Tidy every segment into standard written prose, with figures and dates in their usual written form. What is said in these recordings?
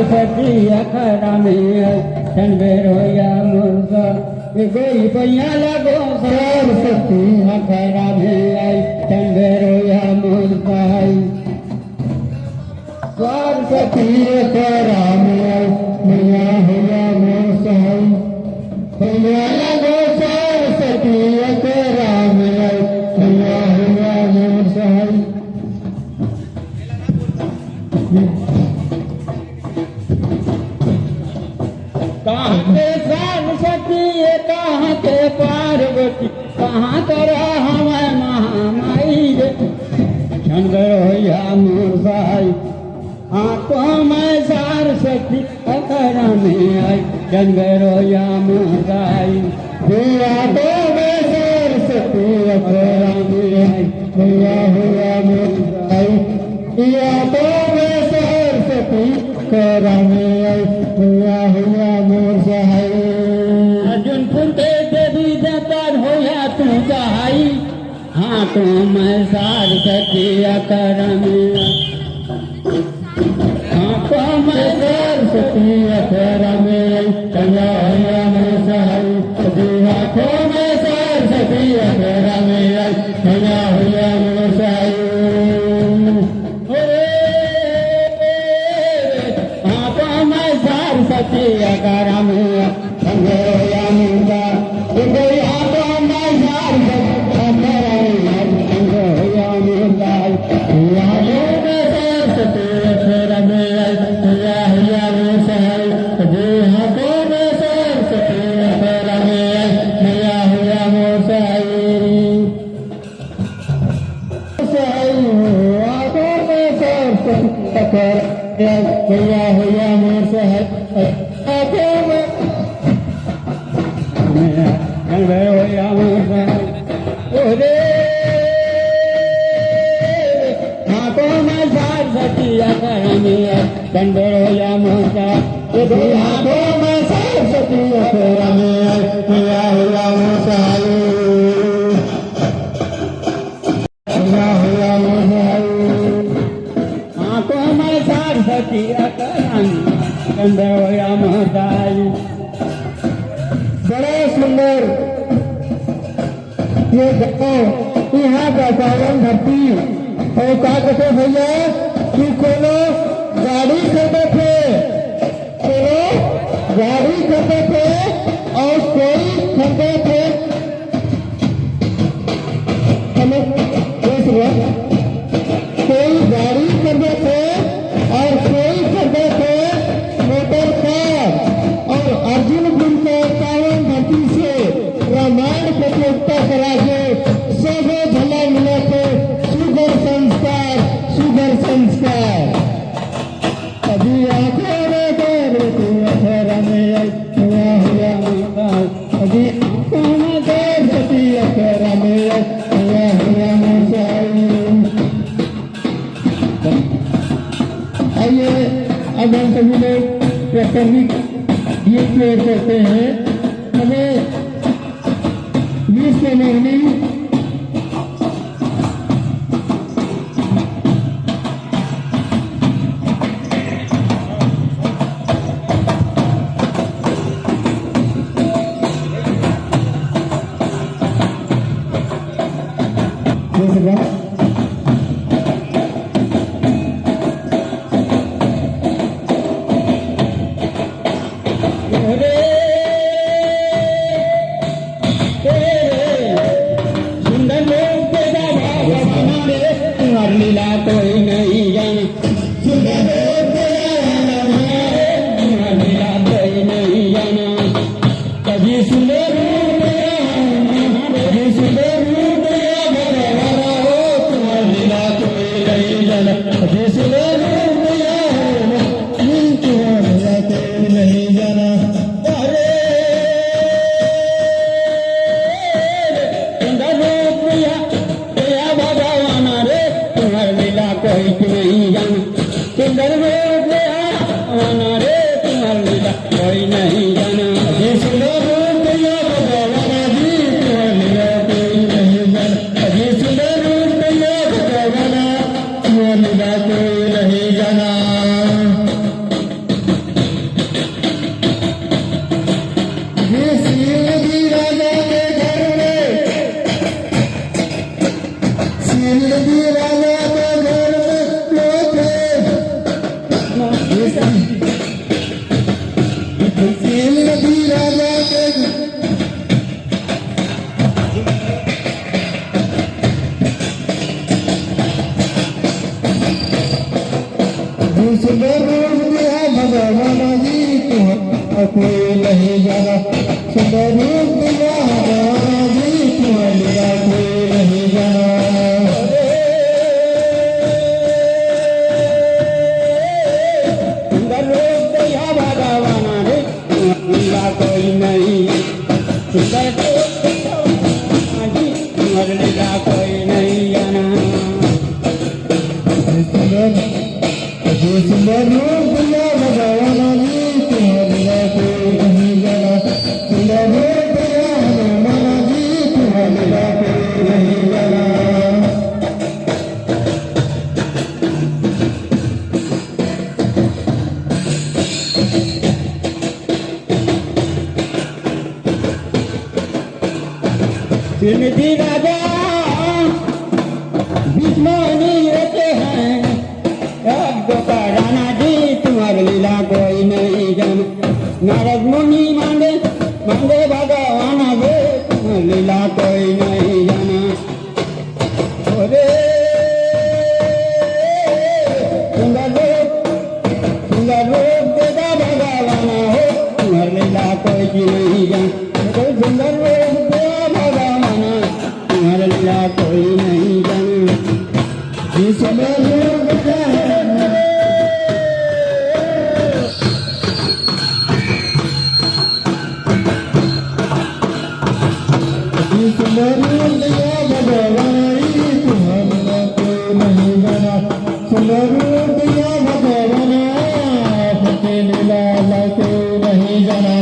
सती अखरा में आई चंबे रोया मुर्गा गोई पैया लगो सरस्वती अखरा में आई चंबे रोया मुर्गा सरस्वती अखरा में आई मैया हुआ मोसाई पैया लगो सरस्वती अखरा में आई मैया हुआ मोसाई कहाँ के सरस्वती कहाँ के पार्वती कहाँ करा हमें महामाई चंद्रोया मुर्गाई आंखों में सरस्वती अखरा में आई चंद्रोया मुर्गाई आंखों में सरस्वती अखरा में आई मैया हुआ मुर्गाई आंखों में सरस्वती अखरा में आई मैया हुआ मुर्गाई अर्जुनपुर के देवी देवता होया तू चाहाई हाथों में सरस्वती अखरा में हाथों में सरस्वती अखरा में मैया हुआ मुर्गाई हाथों में सरस्वती अखरा में आई मैया हुआ मुर्गाई सरस्वती अखरा में चंद्रोया मुर्गा गोई हाथों में सरस्वती अखरा में चंद्रोया मुर्गा हाथों में सरस्वती अखरा में मैया हुआ मुर्गाई हाथों में सरस्वती अखरा में मैया हुआ मुर्गाई हाथों में सरस्वती अखरा मैया हुआ मुर्गाई हाथों में चंद्रोया मुर्गा हाथों में सरस्वती अखरा में चंद्रोया मुर्गा हाथों में सरस्वती अखरा में मैया हुआ मुर्गाई मैया हुआ मुर्गाई हाथों में सरस्वती अखरा में चंद्रोया मुर्गाई बड़ा सुंदर ये गाँव यहाँ का पावन धरती और क्या कहते भैया कि कोनो गाड़ी से बैठे कोनो गाड़ी से बैठे और कोई खंडे थे हमें कोई गाड़ी कर बैठे और कोई कर बैठे मोटर कार और अर्जुन गुरु के पावन धरती से रामायण प्रतियोगिता करा के सबे भला मिला के सुगर संस्कार अभी आंखों में सरस्वती अखरा में आई मैया हुआ मुर्गा अभी आंखों में सरस्वती अखरा में आई मैया हुआ मुर्गा आइए अब हम सभी लोग प्रासंगिक गीत प्रेयर करते हैं हमें विश्व निर्मी लीला कोई नहीं जाने लीला कोई नहीं जाना कभी सुने कभी सुने हो नदी राजा के सुंदर रूप दिया भगवान जी तुम कोई नहीं जाना सुंदर रूप दिया भगवान जी तुम लिया कोई नहीं जाना सुंदर रूप दिया भगवान जी तुम लिया कोई नहीं सुंदर रूप दिया भगवान जी तुम लिया कोई नहीं जाना सुंदर रूप दिया भगवान जी तुम लिया कोई नहीं जाना सुंदर रूप दिया भगवान जी तुम लिया कोई नहीं जाना श्रीनिधि राजा विष्णु रहते हैं राणा जी तुम्हारी लीला कोई नहीं जान नारद मुनि मांगे मांगे भगवान वे तुम्हारी लीला कोई नहीं जाना अरे सुंदर रूप देगा भगवान हो तुम्हारी लीला कोई नहीं जान सुंदर रूप देगा भगवान तुम्हारी लीला कोई नहीं जान सुंदर रूप सुंदर रूप दिया भगवान जी तुम लिया कोई नहीं जाना सुंदर रूप दिया भगवान फते लीला कोई नहीं जाना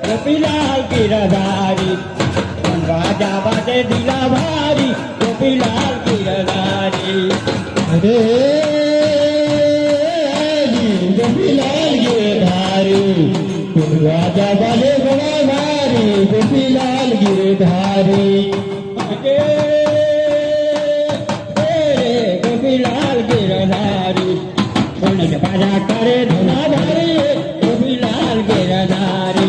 गोपीलाल की रदारी राजा बाटे दिला भारी गोपीलाल की रदारी अरे गोपीलाल गिरधारी राजा वाले बड़ा भारी गोपीलाल गिर गिरधारी अरे गोपीलाल गिरधारी कौन के बाजा करे धुनाधारी गोपीलाल गिरधारी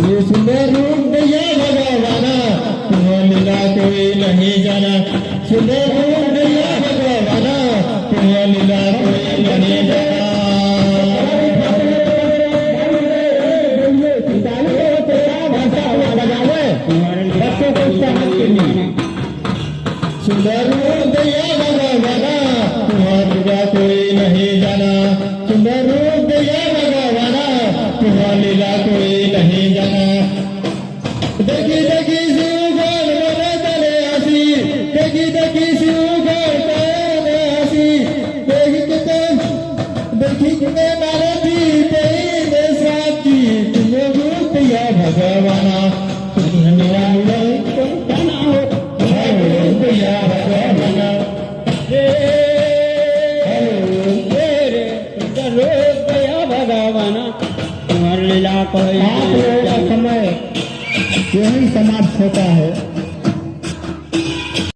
ये सुंदर रूप ये भगवाना तुम्हें लीला कोई नहीं जाना सुंदर रूप ये भगवाना तुम्हें लीला कोई नहीं जाना सुंदर रूप ये भगवाना तुम्हारी लीला कोई नहीं जाना सुंदर रूप ये भगवाना तुम्हारी लीला कोई नहीं जाना देखी देखी शिवगढ़ मेरे तले आसी देखी देखी शिवगढ़ तले आसी देखी के मारे थी तेरी देशराज की तुम्हें रूप या भगवाना तुम्हें मेरा जाना हो रूप या भगवाना तेरे रूप या भगवाना तुम्हारी लीला कोई आप लोगों का समय यही समाप्त होता है।